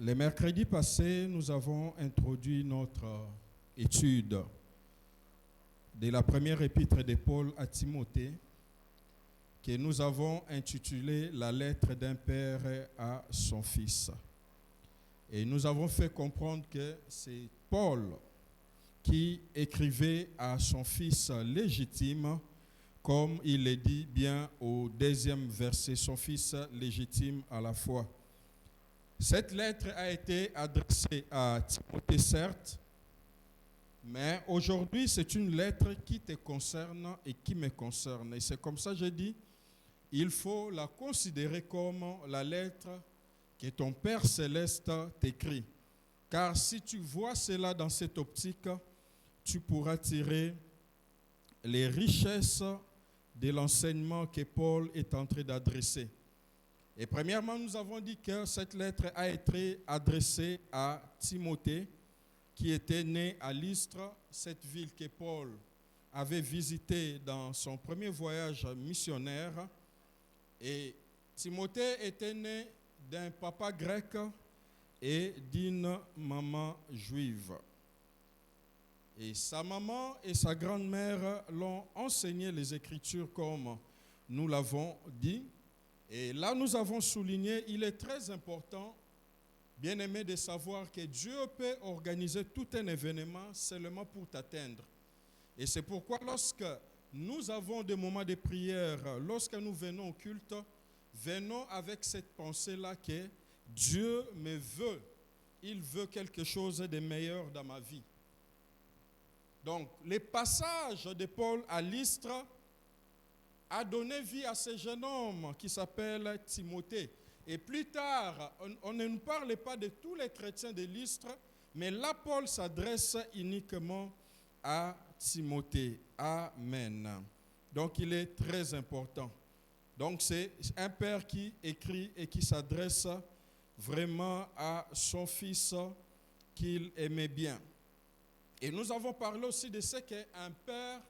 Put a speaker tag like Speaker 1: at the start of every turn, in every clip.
Speaker 1: Les mercredis passés, nous avons introduit notre étude de la première épître de Paul à Timothée, que nous avons intitulée « La lettre d'un père à son fils ». Et nous avons fait comprendre que c'est Paul qui écrivait à son fils légitime, comme il le dit bien au deuxième verset, son fils légitime à la foi. Cette lettre a été adressée à Timothée, certes, mais aujourd'hui, c'est une lettre qui te concerne et qui me concerne. Et c'est comme ça que je dis, il faut la considérer comme la lettre que ton Père céleste t'écrit. Car si tu vois cela dans cette optique, tu pourras tirer les richesses de l'enseignement que Paul est en train d'adresser. Et premièrement, nous avons dit que cette lettre a été adressée à Timothée, qui était né à Lystre, cette ville que Paul avait visitée dans son premier voyage missionnaire. Et Timothée était né d'un papa grec et d'une maman juive. Et sa maman et sa grand-mère l'ont enseigné les Écritures comme nous l'avons dit. Et là, nous avons souligné, il est très important, bien aimé, de savoir que Dieu peut organiser tout un événement seulement pour t'atteindre. Et c'est pourquoi lorsque nous avons des moments de prière, lorsque nous venons au culte, venons avec cette pensée-là que Dieu me veut. Il veut quelque chose de meilleur dans ma vie. Donc, les passages de Paul à Lystre a donné vie à ce jeune homme qui s'appelle Timothée. Et plus tard, on ne nous parle pas de tous les chrétiens de Lystre, mais là, Paul s'adresse uniquement à Timothée. Amen. Donc, il est très important. Donc, c'est un père qui écrit et qui s'adresse vraiment à son fils qu'il aimait bien. Et nous avons parlé aussi de ce qu'un père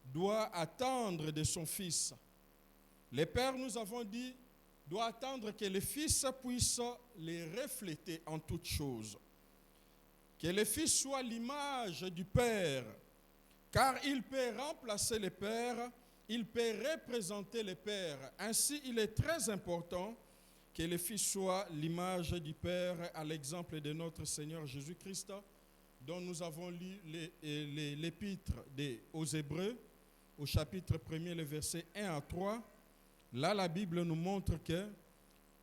Speaker 1: doit attendre de son fils. Les pères, nous avons dit, doivent attendre que le fils puisse les refléter en toutes choses. Que le fils soit l'image du père, car il peut remplacer le père, il peut représenter le père. Ainsi, il est très important que le fils soit l'image du père, à l'exemple de notre Seigneur Jésus-Christ, dont nous avons lu l'épître aux Hébreux, au chapitre 1er, le verset 1 à 3, là, la Bible nous montre que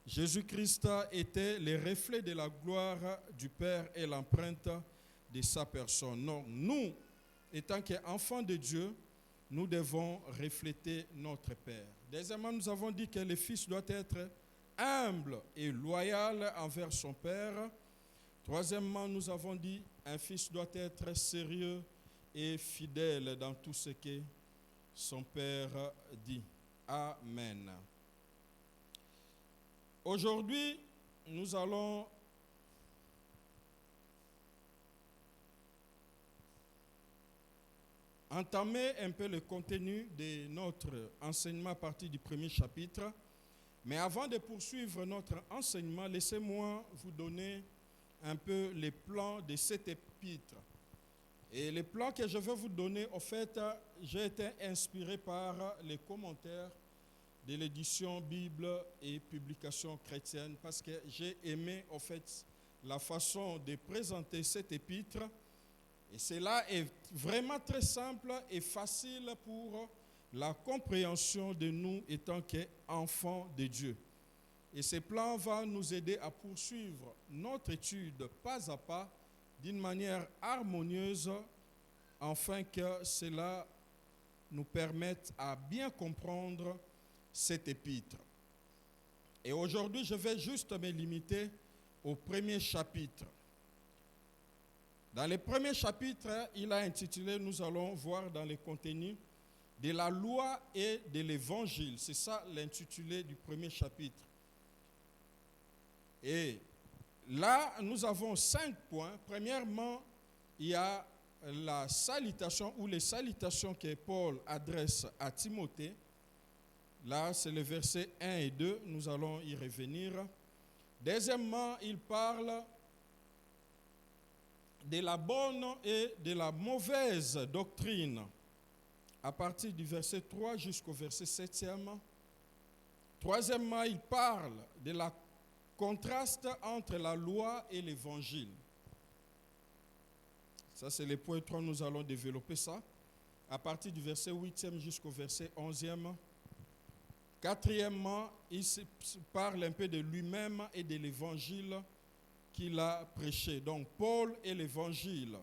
Speaker 1: Jésus-Christ était le reflet de la gloire du Père et l'empreinte de sa personne. Donc, nous, étant qu'enfants de Dieu, nous devons refléter notre Père. Deuxièmement, nous avons dit que le Fils doit être humble et loyal envers son Père. Troisièmement, nous avons dit qu'un fils doit être sérieux et fidèle dans tout ce que son Père dit. Amen. Aujourd'hui, nous allons entamer un peu le contenu de notre enseignement à partir du premier chapitre. Mais avant de poursuivre notre enseignement, laissez-moi vous donner un peu les plans de cette épître. Et les plans que je vais vous donner, en fait, j'ai été inspiré par les commentaires de l'édition Bible et Publications chrétiennes parce que j'ai aimé, en fait, la façon de présenter cette épître. Et cela est vraiment très simple et facile pour la compréhension de nous étant qu'enfants de Dieu. Et ce plan va nous aider à poursuivre notre étude pas à pas d'une manière harmonieuse, afin que cela nous permette à bien comprendre cette épître. Et aujourd'hui, je vais juste me limiter au premier chapitre. Dans le premier chapitre, il a intitulé, nous allons voir dans les contenus, de la loi et de l'évangile. C'est ça l'intitulé du premier chapitre. Et là, nous avons 5 points. Premièrement, il y a la salutation ou les salutations que Paul adresse à Timothée. Là, c'est le verset 1 et 2. Nous allons y revenir. Deuxièmement, il parle de la bonne et de la mauvaise doctrine, à partir du verset 3 jusqu'au verset 7e. Troisièmement, il parle de la contraste entre la loi et l'évangile. Ça, c'est le point 3, nous allons développer ça. À partir du verset 8e jusqu'au verset 11e. Quatrièmement, il parle un peu de lui-même et de l'évangile qu'il a prêché. Donc, Paul et l'évangile.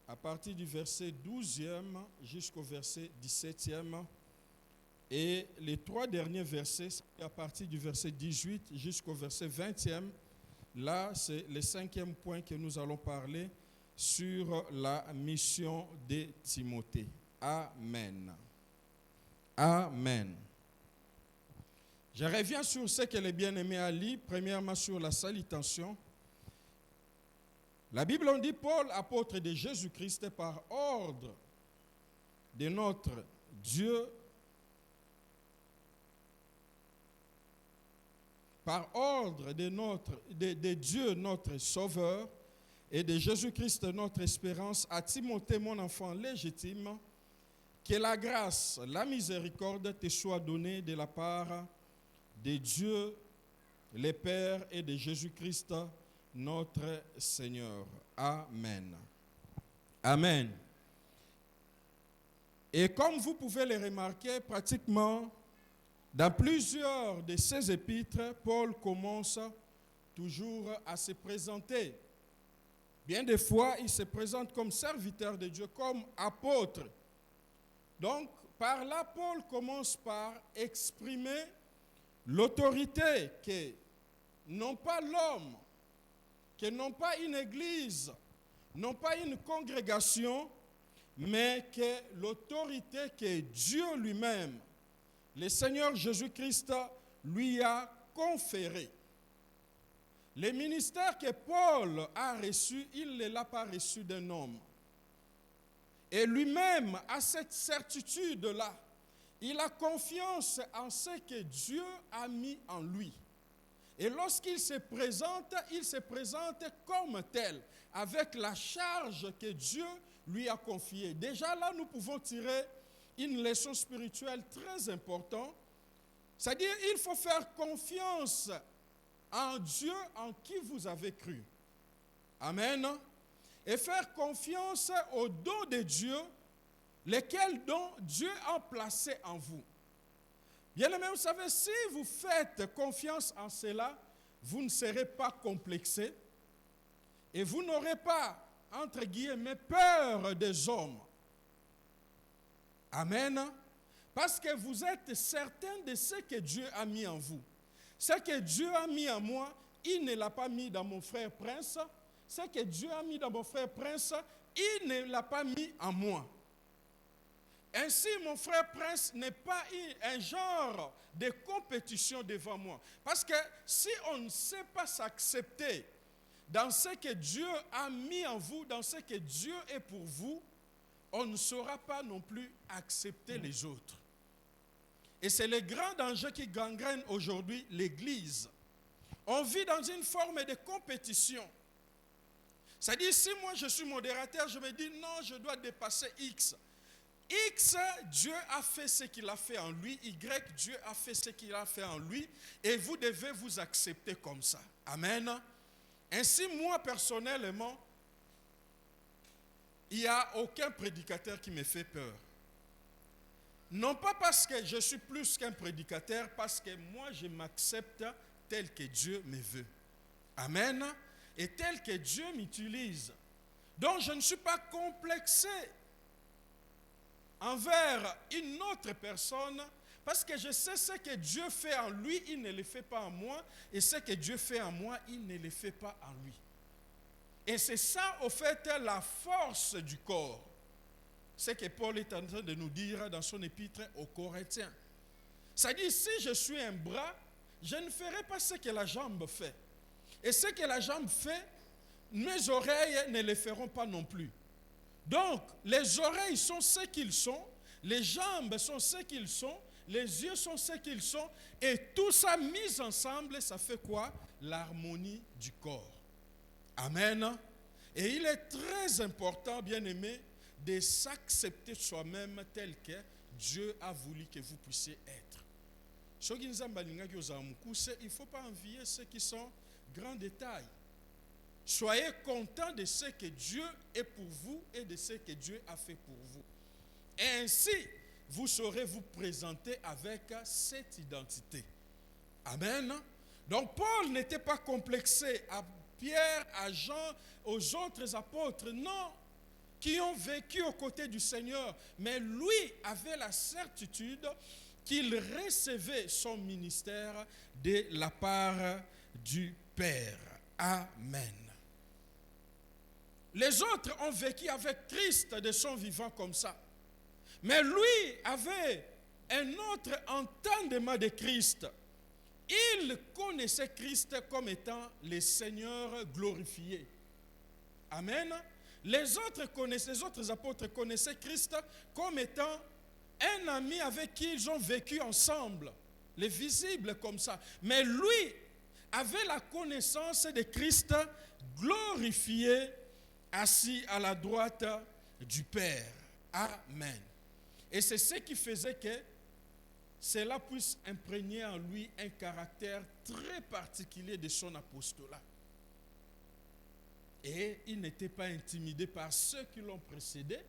Speaker 1: À partir du verset 12e jusqu'au verset 17e. Et les trois derniers versets, c'est à partir du verset 18 jusqu'au verset 20e. Là, c'est le 5e point que nous allons parler sur la mission de Timothée. Amen. Amen. Je reviens sur ce que les bien-aimés a lu, premièrement sur la salutation. La Bible en dit, Paul, apôtre de Jésus-Christ, par ordre de notre Dieu, par ordre de Dieu notre Sauveur et de Jésus-Christ notre espérance, à Timothée, mon enfant légitime, que la grâce, la miséricorde te soit donnée de la part de Dieu, le Père, et de Jésus-Christ, notre Seigneur. Amen. Amen. Et comme vous pouvez le remarquer, pratiquement, dans plusieurs de ces épîtres, Paul commence toujours à se présenter. Bien des fois, il se présente comme serviteur de Dieu, comme apôtre. Donc, par là, Paul commence par exprimer l'autorité que non pas l'homme, que non pas une église, non pas une congrégation, mais que l'autorité que Dieu lui-même, le Seigneur Jésus-Christ, lui a conféré. Le ministère que Paul a reçu, il ne l'a pas reçu d'un homme. Et lui-même a cette certitude-là. Il a confiance en ce que Dieu a mis en lui. Et lorsqu'il se présente comme tel, avec la charge que Dieu lui a confiée. Déjà là, nous pouvons tirer une leçon spirituelle très importante. C'est-à-dire, il faut faire confiance en Dieu en qui vous avez cru. Amen. Et faire confiance aux dons de Dieu, lesquels dons Dieu a placés en vous. Bien-aimés, vous savez, si vous faites confiance en cela, vous ne serez pas complexés et vous n'aurez pas, entre guillemets, peur des hommes. Amen. Parce que vous êtes certains de ce que Dieu a mis en vous. Ce que Dieu a mis en moi, il ne l'a pas mis dans mon frère Prince. Ce que Dieu a mis dans mon frère Prince, il ne l'a pas mis en moi. Ainsi, mon frère Prince n'est pas un genre de compétition devant moi. Parce que si on ne sait pas s'accepter dans ce que Dieu a mis en vous, dans ce que Dieu est pour vous, on ne saura pas non plus accepter les autres. Et c'est le grand danger qui gangrène aujourd'hui l'Église. On vit dans une forme de compétition. C'est-à-dire, si moi je suis modérateur, je me dis non, je dois dépasser X. X, Dieu a fait ce qu'il a fait en lui. Y, Dieu a fait ce qu'il a fait en lui. Et vous devez vous accepter comme ça. Amen. Ainsi, moi, personnellement, il n'y a aucun prédicateur qui me fait peur. Non pas parce que je suis plus qu'un prédicateur, parce que moi, je m'accepte tel que Dieu me veut. Amen. Et tel que Dieu m'utilise. Donc, je ne suis pas complexé envers une autre personne, parce que je sais ce que Dieu fait en lui, il ne le fait pas en moi, et ce que Dieu fait en moi, il ne le fait pas en lui. Et c'est ça, au fait, la force du corps. C'est ce que Paul est en train de nous dire dans son épître aux Corinthiens. C'est-à-dire, si je suis un bras, je ne ferai pas ce que la jambe fait. Et ce que la jambe fait, mes oreilles ne le feront pas non plus. Donc, les oreilles sont ce qu'ils sont, les jambes sont ce qu'ils sont, les yeux sont ce qu'ils sont, et tout ça mis ensemble, ça fait quoi? L'harmonie du corps. Amen. Et il est très important, bien-aimé, de s'accepter soi-même tel que Dieu a voulu que vous puissiez être. Il ne faut pas envier ceux qui sont grands détails. Soyez contents de ce que Dieu est pour vous et de ce que Dieu a fait pour vous. Et ainsi, vous saurez vous présenter avec cette identité. Amen. Donc Paul n'était pas complexé à Pierre, à Jean, aux autres apôtres, non, qui ont vécu aux côtés du Seigneur. Mais lui avait la certitude qu'il recevait son ministère de la part du Père. Amen. Les autres ont vécu avec Christ de son vivant comme ça. Mais lui avait un autre entendement de Christ. Il connaissait Christ comme étant le Seigneur glorifié. Amen. Les autres apôtres connaissaient Christ comme étant un ami avec qui ils ont vécu ensemble. Les visibles comme ça. Mais lui avait la connaissance de Christ glorifié, assis à la droite du Père. Amen. Et c'est ce qui faisait que cela puisse imprégner en lui un caractère très particulier de son apostolat. Et il n'était pas intimidé par ceux qui l'ont précédé.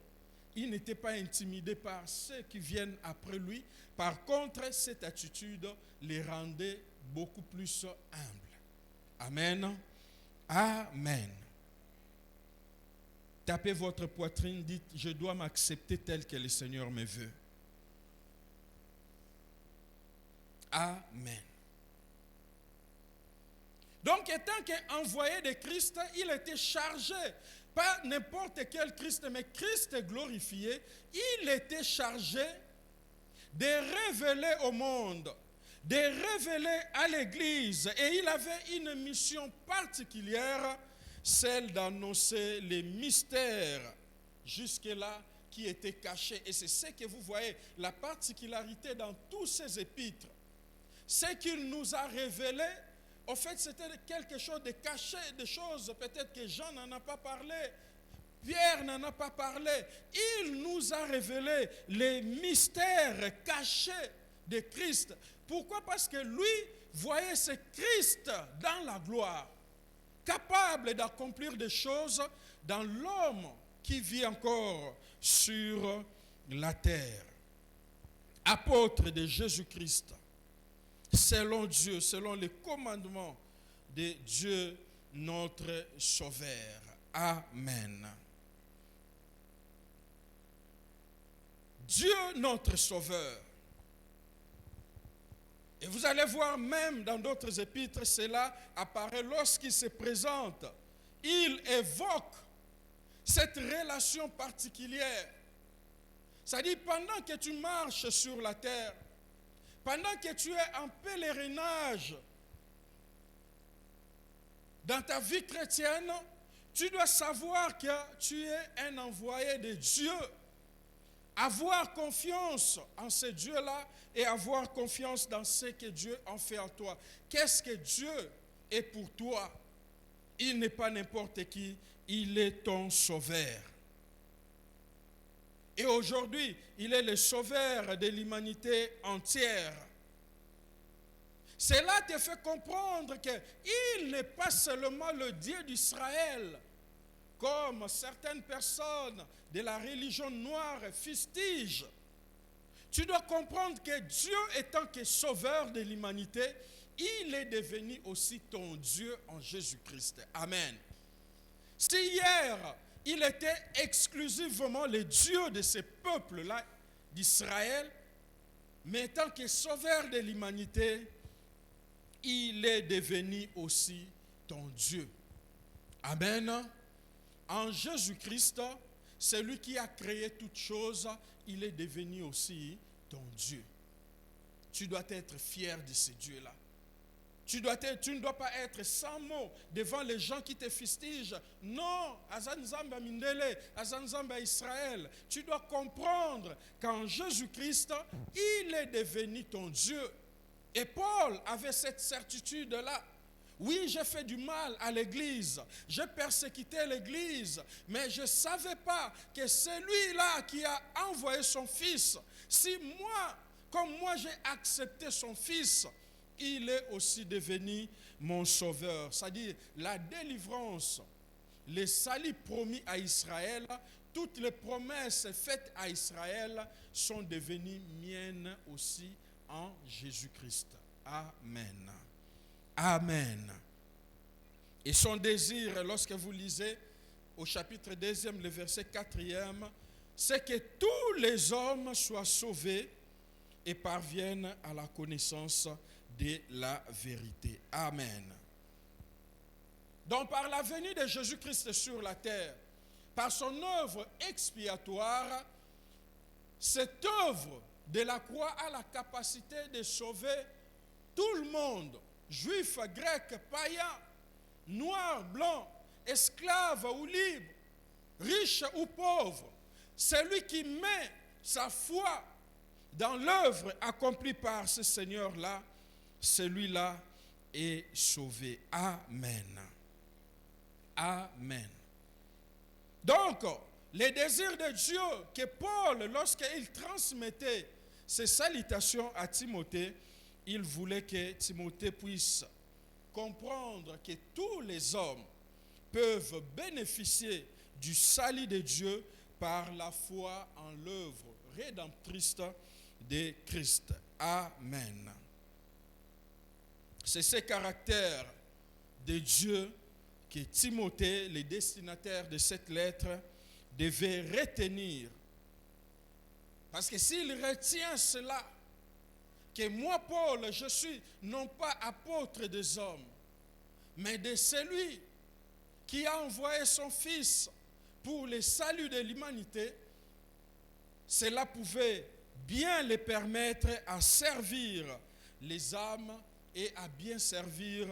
Speaker 1: Il n'était pas intimidé par ceux qui viennent après lui. Par contre, cette attitude les rendait beaucoup plus humbles. Amen. Amen. Tapez votre poitrine, dites, je dois m'accepter tel que le Seigneur me veut. Amen. Donc, étant qu'envoyé de Christ, il était chargé, pas n'importe quel Christ, mais Christ glorifié, il était chargé de révéler au monde, de révéler à l'Église, et il avait une mission particulière, celle d'annoncer les mystères jusque-là qui étaient cachés. Et c'est ce que vous voyez, la particularité dans tous ces épîtres. Ce qu'il nous a révélé, en fait, c'était quelque chose de caché, des choses peut-être que Jean n'en a pas parlé, Pierre n'en a pas parlé. Il nous a révélé les mystères cachés de Christ. Pourquoi? Parce que lui voyait ce Christ dans la gloire, capable d'accomplir des choses dans l'homme qui vit encore sur la terre. Apôtre de Jésus-Christ, selon Dieu, selon les commandements de Dieu, notre Sauveur. Amen. Dieu, notre Sauveur. Et vous allez voir même dans d'autres épîtres, cela apparaît lorsqu'il se présente. Il évoque cette relation particulière. C'est-à-dire, pendant que tu marches sur la terre, pendant que tu es en pèlerinage dans ta vie chrétienne, tu dois savoir que tu es un envoyé de Dieu. Avoir confiance en ce Dieu-là et avoir confiance dans ce que Dieu en fait en toi. Qu'est-ce que Dieu est pour toi? Il n'est pas n'importe qui, il est ton sauveur. Et aujourd'hui, il est le sauveur de l'humanité entière. Cela te fait comprendre qu'il n'est pas seulement le Dieu d'Israël, comme certaines personnes de la religion noire fustigent. Tu dois comprendre que Dieu, étant que sauveur de l'humanité, il est devenu aussi ton Dieu en Jésus-Christ. Amen. Si hier, il était exclusivement le Dieu de ce peuple-là, d'Israël, mais étant que sauveur de l'humanité, il est devenu aussi ton Dieu. Amen. En Jésus-Christ, celui qui a créé toutes choses, il est devenu aussi ton Dieu. Tu dois être fier de ce Dieu-là. Tu ne dois pas être sans mots devant les gens qui te fustigent. Non, Azanzamba Mindele, Azanzamba Israël. Tu dois comprendre qu'en Jésus-Christ, il est devenu ton Dieu. Et Paul avait cette certitude-là. Oui, j'ai fait du mal à l'Église, j'ai persécuté l'Église, mais je ne savais pas que celui-là qui a envoyé son Fils, si moi, comme moi j'ai accepté son Fils, il est aussi devenu mon sauveur. C'est-à-dire la délivrance, les saluts promis à Israël, toutes les promesses faites à Israël sont devenues miennes aussi en Jésus-Christ. Amen. Amen. Et son désir, lorsque vous lisez au chapitre 2, le verset 4, c'est que tous les hommes soient sauvés et parviennent à la connaissance de la vérité. Amen. Donc par la venue de Jésus-Christ sur la terre, par son œuvre expiatoire, cette œuvre de la croix a la capacité de sauver tout le monde, juifs, grecs, païens, noirs, blancs, esclaves ou libres, riches ou pauvres. Celui qui met sa foi dans l'œuvre accomplie par ce Seigneur-là, celui-là est sauvé. Amen. Amen. Donc, les désirs de Dieu que Paul, lorsqu'il transmettait ses salutations à Timothée, il voulait que Timothée puisse comprendre que tous les hommes peuvent bénéficier du salut de Dieu par la foi en l'œuvre rédemptrice de Christ. Amen. C'est ce caractère de Dieu que Timothée, le destinataire de cette lettre, devait retenir. Parce que s'il retient cela, que moi, Paul, je suis non pas apôtre des hommes, mais de celui qui a envoyé son Fils pour le salut de l'humanité, cela pouvait bien le permettre à servir les âmes et à bien servir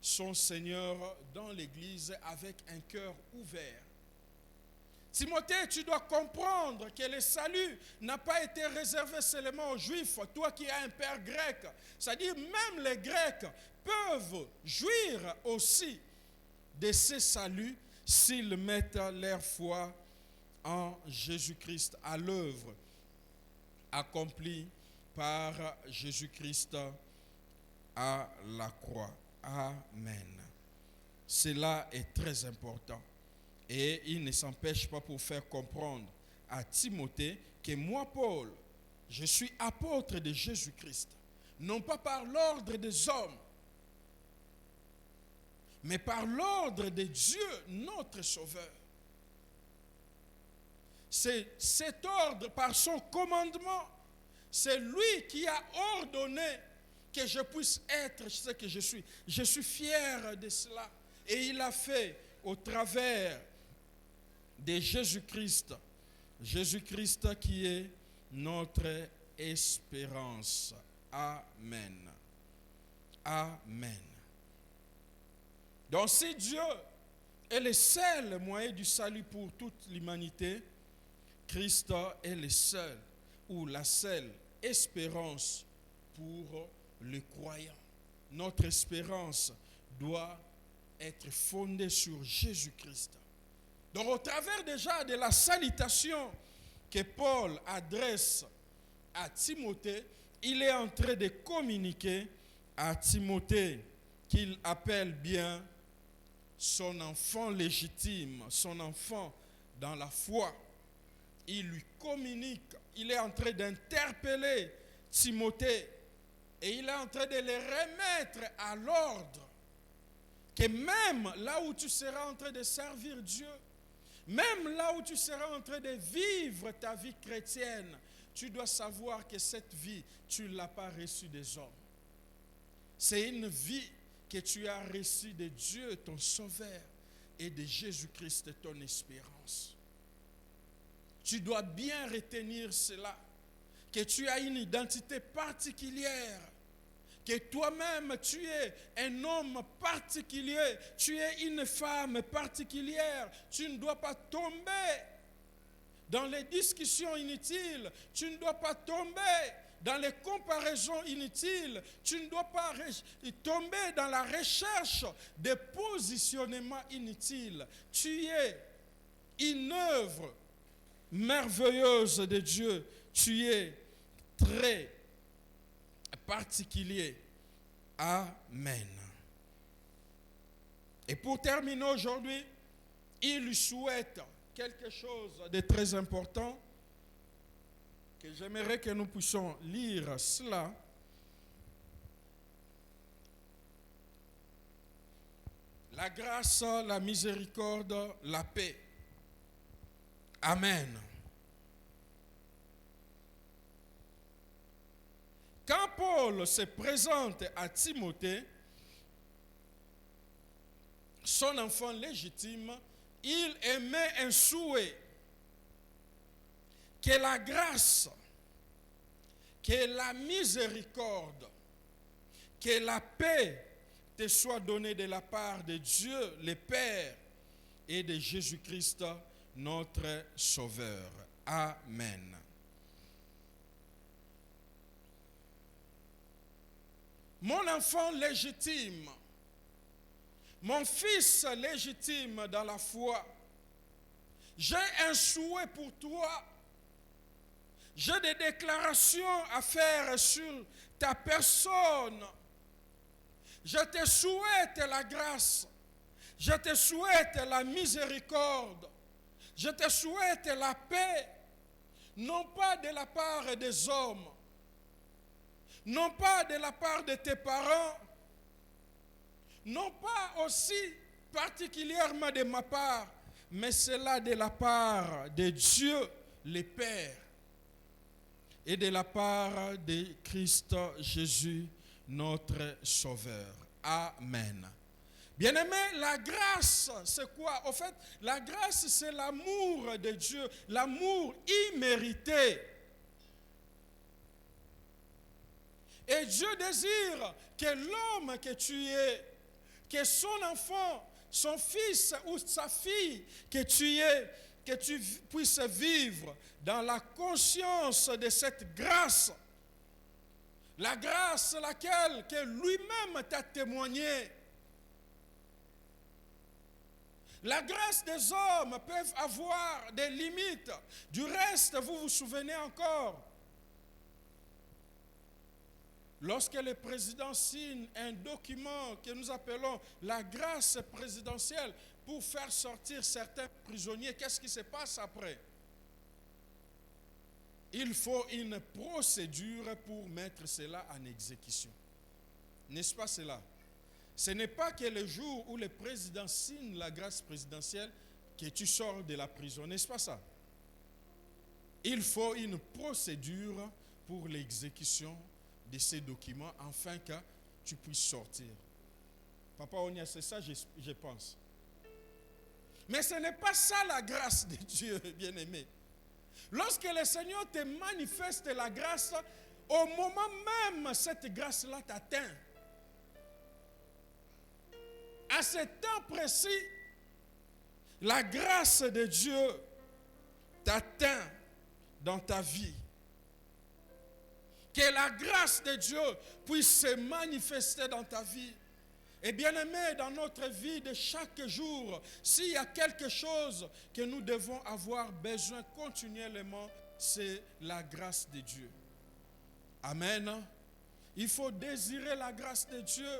Speaker 1: son Seigneur dans l'Église avec un cœur ouvert. Timothée, tu dois comprendre que le salut n'a pas été réservé seulement aux Juifs, toi qui as un père grec. C'est-à-dire même les Grecs peuvent jouir aussi de ce salut s'ils mettent leur foi en Jésus-Christ, à l'œuvre accomplie par Jésus-Christ à la croix. Amen. Cela est très important. Et il ne s'empêche pas pour faire comprendre à Timothée que moi, Paul, je suis apôtre de Jésus-Christ. Non pas par l'ordre des hommes, mais par l'ordre de Dieu, notre Sauveur. C'est cet ordre, par son commandement, c'est lui qui a ordonné que je puisse être ce que je suis. Je suis fier de cela. Et il a fait au travers de Jésus-Christ. Jésus-Christ qui est notre espérance. Amen. Amen. Donc si Dieu est le seul moyen du salut pour toute l'humanité, Christ est le seul ou la seule espérance pour le croyant. Notre espérance doit être fondée sur Jésus-Christ. Donc au travers déjà de la salutation que Paul adresse à Timothée, il est en train de communiquer à Timothée qu'il appelle bien son enfant légitime, son enfant dans la foi. Il lui communique, il est en train d'interpeller Timothée et il est en train de le remettre à l'ordre. Que même là où tu seras en train de servir Dieu, même là où tu seras en train de vivre ta vie chrétienne, tu dois savoir que cette vie, tu ne l'as pas reçue des hommes. C'est une vie que tu as reçue de Dieu, ton Sauveur, et de Jésus-Christ, ton espérance. Tu dois bien retenir cela, que tu as une identité particulière, que toi-même tu es un homme particulier, tu es une femme particulière. Tu ne dois pas tomber dans les discussions inutiles, tu ne dois pas tomber dans les comparaisons inutiles. Tu ne dois pas tomber dans la recherche des positionnements inutiles. Tu es une œuvre merveilleuse de Dieu. Tu es très particulier. Amen. Et pour terminer aujourd'hui, il lui souhaite quelque chose de très important que j'aimerais que nous puissions lire cela. La grâce, la miséricorde, la paix. Amen. Quand Paul se présente à Timothée, son enfant légitime, il émet un souhait que la grâce, que la miséricorde, que la paix te soit donnée de la part de Dieu, le Père, et de Jésus-Christ, notre Sauveur. Amen. Mon enfant légitime, mon fils légitime dans la foi, j'ai un souhait pour toi. J'ai des déclarations à faire sur ta personne. Je te souhaite la grâce. Je te souhaite la miséricorde. Je te souhaite la paix. Non pas de la part des hommes. Non pas de la part de tes parents. Non pas aussi particulièrement de ma part, mais cela de la part de Dieu, le Père, et de la part de Christ Jésus, notre Sauveur. Amen. Bien-aimé, la grâce, c'est quoi? En fait, la grâce, c'est l'amour de Dieu, l'amour immérité. Et Dieu désire que l'homme que tu es, que son enfant, son fils ou sa fille que tu es, que tu puisses vivre dans la conscience de cette grâce. La grâce laquelle que lui-même t'a témoigné. La grâce des hommes peut avoir des limites. Du reste, vous vous souvenez encore. Lorsque le président signe un document que nous appelons la grâce présidentielle pour faire sortir certains prisonniers, qu'est-ce qui se passe après? Il faut une procédure pour mettre cela en exécution. N'est-ce pas cela? Ce n'est pas que le jour où le président signe la grâce présidentielle que tu sors de la prison, n'est-ce pas ça? Il faut une procédure pour l'exécution de ces documents afin que tu puisses sortir. Papa Onia, c'est ça, je pense. Mais ce n'est pas ça la grâce de Dieu, bien-aimé. Lorsque le Seigneur te manifeste la grâce, au moment même, cette grâce-là t'atteint. À ce temps précis, la grâce de Dieu t'atteint dans ta vie. Que la grâce de Dieu puisse se manifester dans ta vie. Et bien aimé, dans notre vie de chaque jour, s'il y a quelque chose que nous devons avoir besoin continuellement, c'est la grâce de Dieu. Amen. Il faut désirer la grâce de Dieu.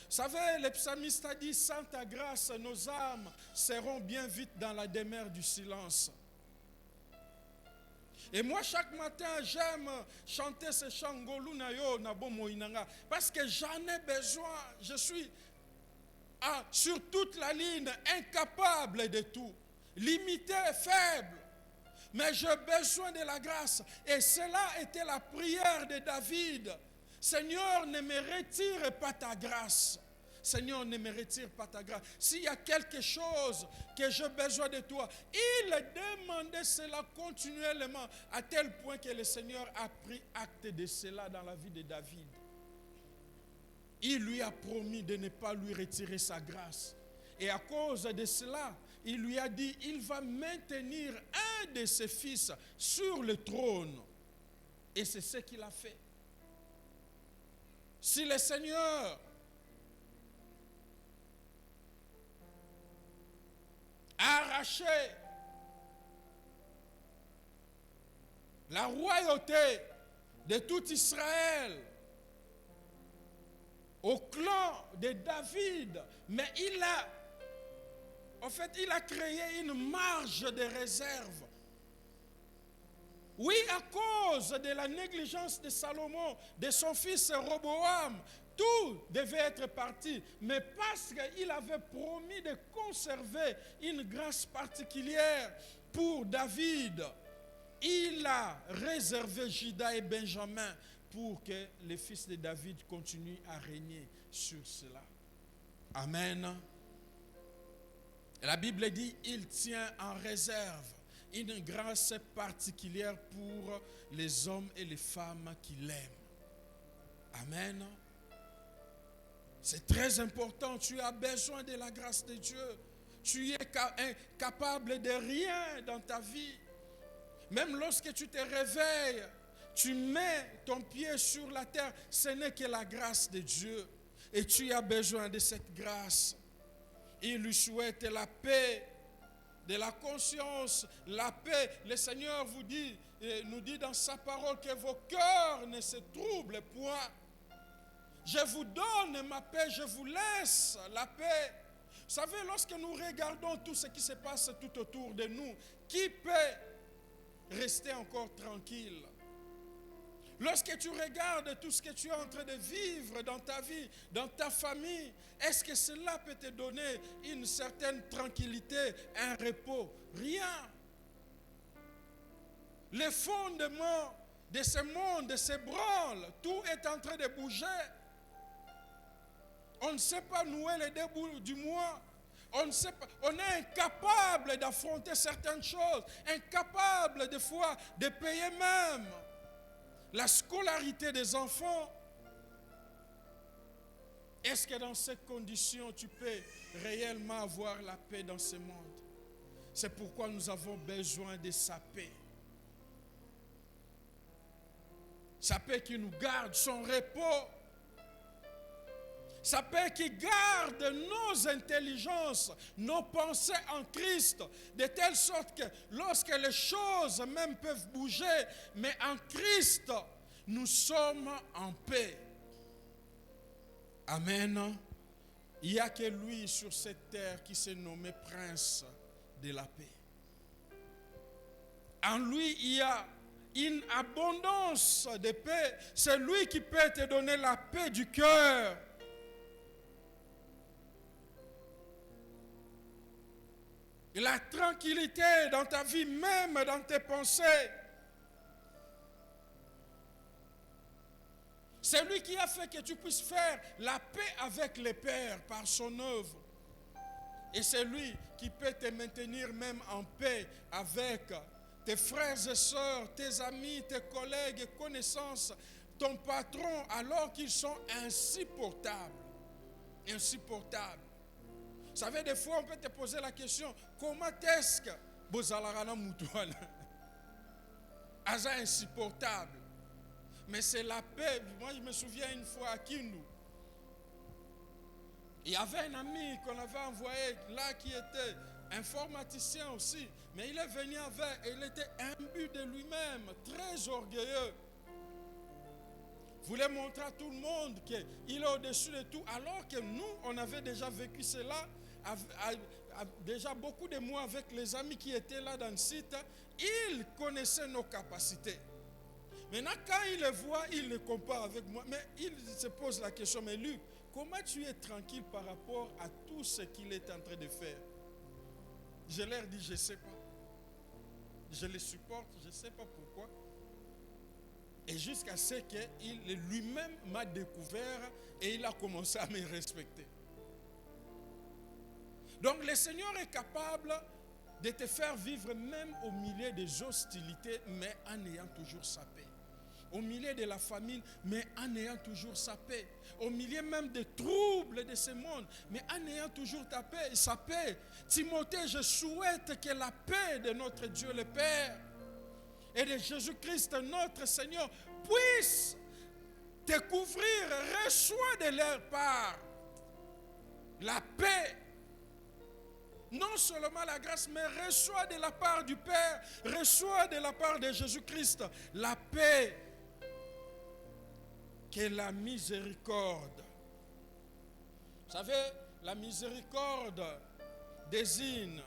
Speaker 1: Vous savez, le psalmiste a dit, sans ta grâce, nos âmes seront bien vite dans la demeure du silence. Et moi, chaque matin, j'aime chanter ce chant Ngolunayo Nabomo Inanga parce que j'en ai besoin. Je suis sur toute la ligne incapable de tout, limité, faible. Mais j'ai besoin de la grâce. Et cela était la prière de David. Seigneur, ne me retire pas ta grâce. Seigneur, ne me retire pas ta grâce. S'il y a quelque chose que j'ai besoin de toi, il demandait cela continuellement, à tel point que le Seigneur a pris acte de cela dans la vie de David. Il lui a promis de ne pas lui retirer sa grâce. Et à cause de cela, il lui a dit, il va maintenir un de ses fils sur le trône. Et c'est ce qu'il a fait. Si le Seigneur a arraché la royauté de tout Israël au clan de David, mais il a créé une marge de réserve. Oui, à cause de la négligence de Salomon, de son fils Roboam, tout devait être parti. Mais parce qu'il avait promis de conserver une grâce particulière pour David, il a réservé Juda et Benjamin pour que les fils de David continuent à régner sur cela. Amen. La Bible dit, il tient en réserve une grâce particulière pour les hommes et les femmes qui l'aiment. Amen. C'est très important. Tu as besoin de la grâce de Dieu. Tu es incapable de rien dans ta vie. Même lorsque tu te réveilles, tu mets ton pied sur la terre. Ce n'est que la grâce de Dieu. Et tu as besoin de cette grâce. Il lui souhaite la paix, de la conscience, la paix. Le Seigneur nous dit dans sa parole que vos cœurs ne se troublent point. Je vous donne ma paix, je vous laisse la paix. Vous savez, lorsque nous regardons tout ce qui se passe tout autour de nous, qui peut rester encore tranquille? Lorsque tu regardes tout ce que tu es en train de vivre dans ta vie, dans ta famille, est-ce que cela peut te donner une certaine tranquillité, un repos? Rien. Le fondement de ce monde s'ébranle. Tout est en train de bouger. On ne sait pas nouer les deux bouts du mois. On ne sait pas, on est incapable d'affronter certaines choses, incapable des fois de payer même la scolarité des enfants. Est-ce que dans ces conditions, tu peux réellement avoir la paix dans ce monde? C'est pourquoi nous avons besoin de sa paix. Sa paix qui nous garde, son repos. Sa paix qui garde nos intelligences, nos pensées en Christ, de telle sorte que lorsque les choses même peuvent bouger, mais en Christ, nous sommes en paix. Amen. Il n'y a que lui sur cette terre qui s'est nommé prince de la paix. En lui, il y a une abondance de paix. C'est lui qui peut te donner la paix du cœur. Et la tranquillité dans ta vie, même dans tes pensées. C'est lui qui a fait que tu puisses faire la paix avec les pères par son œuvre. Et c'est lui qui peut te maintenir même en paix avec tes frères et sœurs, tes amis, tes collègues et connaissances, ton patron, alors qu'ils sont insupportables. Insupportables. Vous savez, des fois, on peut te poser la question, comment est-ce que Bozalarana Moutouana Aza insupportable. Mais c'est la paix. Moi, je me souviens une fois à Kindu. Il y avait un ami qu'on avait envoyé là qui était informaticien aussi. Mais il est venu avec, et il était imbu de lui-même, très orgueilleux. Voulait montrer à tout le monde qu'il est au-dessus de tout, alors que nous, on avait déjà vécu cela, déjà beaucoup de mois avec les amis qui étaient là dans le site, ils connaissaient nos capacités. Maintenant, quand il le voit, il le compare avec moi, mais il se pose la question, mais Luc, comment tu es tranquille par rapport à tout ce qu'il est en train de faire? Je leur dis, je ne sais pas. Je le supporte, je ne sais pas pourquoi. Et jusqu'à ce qu'il lui-même m'a découvert et il a commencé à me respecter. Donc le Seigneur est capable de te faire vivre même au milieu des hostilités, mais en ayant toujours sa paix. Au milieu de la famine, mais en ayant toujours sa paix. Au milieu même des troubles de ce monde, mais en ayant toujours ta paix et sa paix. Timothée, je souhaite que la paix de notre Dieu le Père et de Jésus-Christ, notre Seigneur, puissent te couvrir. Reçois de leur part la paix. Non seulement la grâce, mais reçois de la part du Père, reçois de la part de Jésus-Christ la paix qu'est la miséricorde. Vous savez, la miséricorde désigne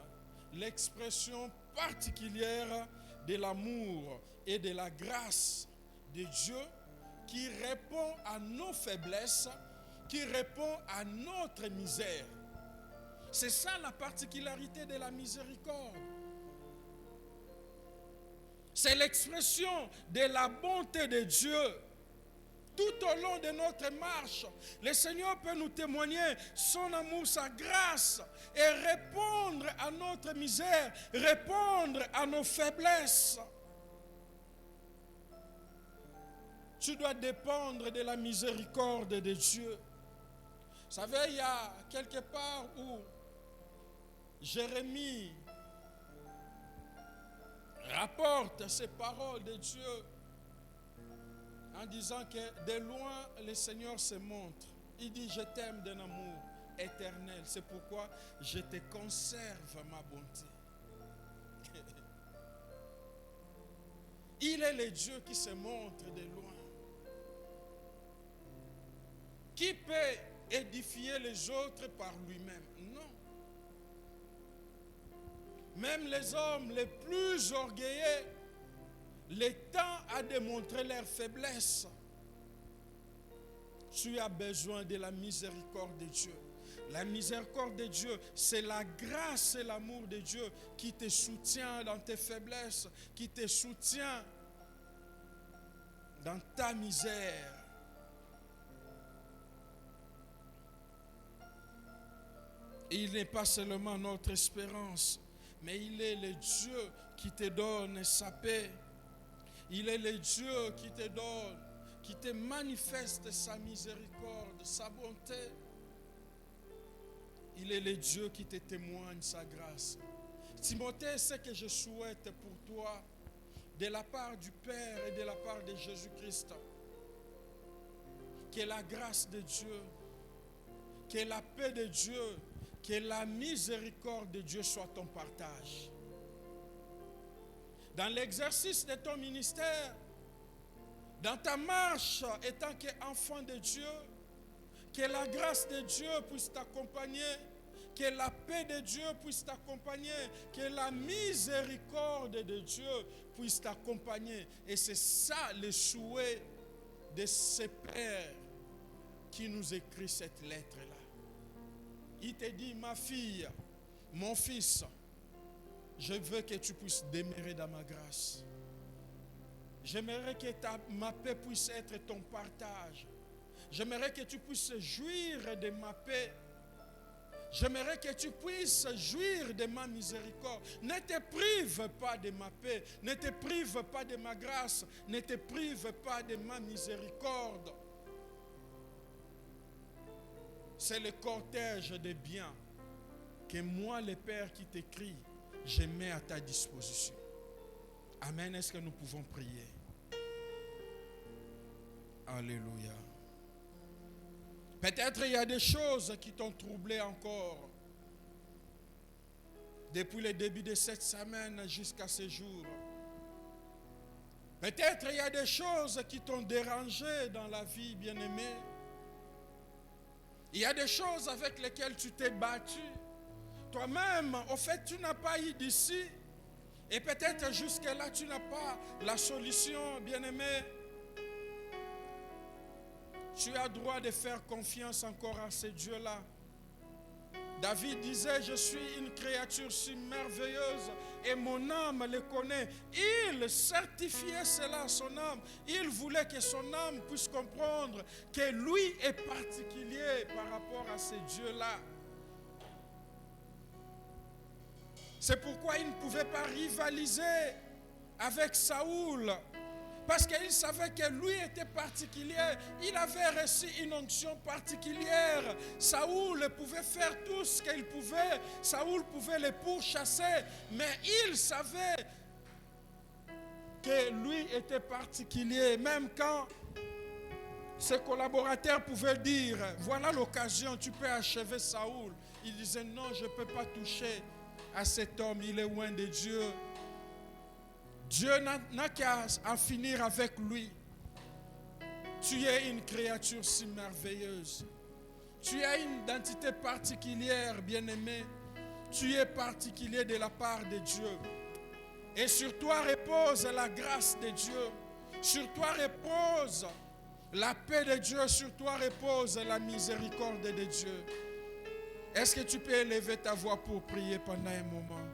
Speaker 1: l'expression particulière de l'amour et de la grâce de Dieu qui répond à nos faiblesses, qui répond à notre misère. C'est ça la particularité de la miséricorde. C'est l'expression de la bonté de Dieu. Tout au long de notre marche, le Seigneur peut nous témoigner son amour, sa grâce et répondre à notre misère, répondre à nos faiblesses. Tu dois dépendre de la miséricorde de Dieu. Vous savez, il y a quelque part où Jérémie rapporte ces paroles de Dieu en disant que de loin le Seigneur se montre. Il dit, je t'aime d'un amour éternel. C'est pourquoi je te conserve ma bonté. Il est le Dieu qui se montre de loin. Qui peut édifier les autres par lui-même? Non. Même les hommes les plus orgueilleux, le temps a démontré leur faiblesse. Tu as besoin de la miséricorde de Dieu. La miséricorde de Dieu, c'est la grâce et l'amour de Dieu qui te soutient dans tes faiblesses, qui te soutient dans ta misère. Et il n'est pas seulement notre espérance, mais il est le Dieu qui te donne sa paix. Il est le Dieu qui te donne, qui te manifeste sa miséricorde, sa bonté. Il est le Dieu qui te témoigne sa grâce. Timothée, ce que je souhaite pour toi, de la part du Père et de la part de Jésus-Christ, que la grâce de Dieu, que la paix de Dieu, que la miséricorde de Dieu soit ton partage. Dans l'exercice de ton ministère, dans ta marche étant qu'enfant de Dieu, que la grâce de Dieu puisse t'accompagner, que la paix de Dieu puisse t'accompagner, que la miséricorde de Dieu puisse t'accompagner. Et c'est ça le souhait de ce Père qui nous écrit cette lettre-là. Il te dit, ma fille, mon fils, je veux que tu puisses demeurer dans ma grâce. J'aimerais que ma paix puisse être ton partage. J'aimerais que tu puisses jouir de ma paix. J'aimerais que tu puisses jouir de ma miséricorde. Ne te prive pas de ma paix. Ne te prive pas de ma grâce. Ne te prive pas de ma miséricorde. C'est le cortège des biens que moi, le Père qui t'écrit, je mets à ta disposition. Amen. Est-ce que nous pouvons prier? Alléluia. Peut-être il y a des choses qui t'ont troublé encore. Depuis le début de cette semaine jusqu'à ce jour. Peut-être il y a des choses qui t'ont dérangé dans la vie, bien-aimé. Il y a des choses avec lesquelles tu t'es battu. Toi-même, au fait, tu n'as pas eu d'ici. Et peut-être jusque-là, tu n'as pas la solution, bien-aimé. Tu as droit de faire confiance encore à ce Dieu-là. David disait, je suis une créature si merveilleuse et mon âme le connaît. Il certifiait cela à son âme. Il voulait que son âme puisse comprendre que lui est particulier par rapport à ce Dieu-là. C'est pourquoi il ne pouvait pas rivaliser avec Saoul. Parce qu'il savait que lui était particulier. Il avait reçu une onction particulière. Saoul pouvait faire tout ce qu'il pouvait. Saoul pouvait le pourchasser. Mais il savait que lui était particulier, même quand ses collaborateurs pouvaient dire, voilà l'occasion, tu peux achever Saoul. Il disait, non, je ne peux pas toucher à cet homme, il est loin de Dieu. Dieu n'a qu'à finir avec lui. Tu es une créature si merveilleuse. Tu as une identité particulière, bien-aimé. Tu es particulier de la part de Dieu. Et sur toi repose la grâce de Dieu. Sur toi repose la paix de Dieu. Sur toi repose la miséricorde de Dieu. Est-ce que tu peux élever ta voix pour prier pendant un moment?